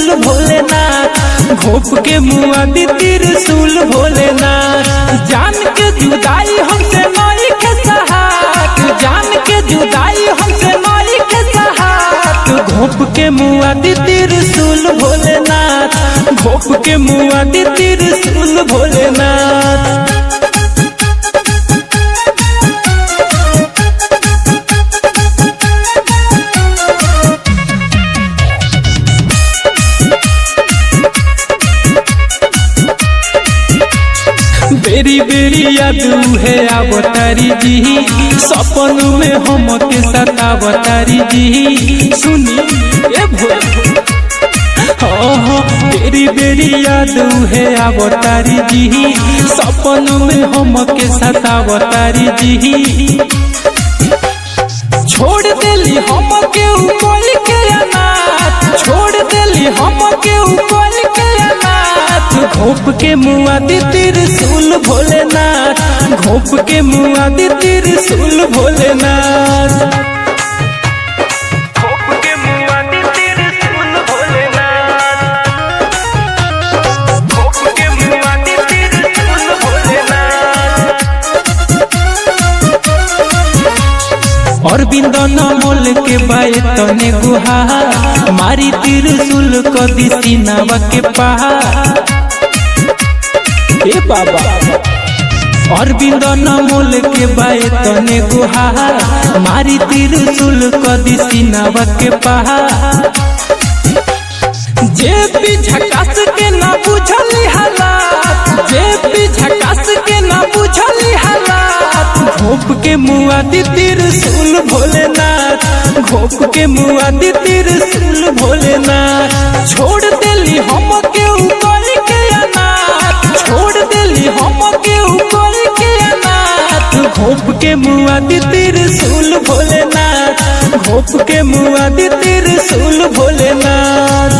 त्रिशूल भोलेनाथ, घोप के मुआ दी त्रिशूल भोलेनाथ। जान के जुदाई हमसे नहीं के सहात, जान के जुदाई हमसे नहीं के सहात, घोप के मुआ दी त्रिशूल भोलेनाथ, घोप के मुआ दी त्रिशूल भोलेनाथ। बेरी बेरी याद है अवतारी जी, सपन में हम के सतावतारी जी। सुनी ए भोले बेरी बेरी याद है अवतारी जी, सपन में हम के सतावतारी जी। छोड़ देली हम के ऊपर के अनाथ, छोड़ देली हम के ऊपर के अनाथ, घोप के मुआ दी त्रिशूल भोलेनाथ, घोप के मुआ दी त्रिशूल भोलेनाथ। और बिंदन मोल के बाए तने गुहा, मारी त्रिशूल कदी सीनावा के पहाड़। ए बाबा और बिंदन मोल के बाए तने गुहा, मारी त्रिशूल कदी सीनावा के पहाड़। जे भी झकास के ना बुझली हालात, जे भी झकास के ना बुझली हालात, घोप के मुआ दी त्रिशूल भोलेनाथ, घोप के मुआ दी त्रिशूल भोलेनाथ। छोड़ देली हम के ऊपर के अनाथ, छोड़ देली हम के ऊपर के अनाथ, घोप के मुआ दी त्रिशूल भोलेनाथ, घोप के मुआ दी त्रिशूल भोलेनाथ।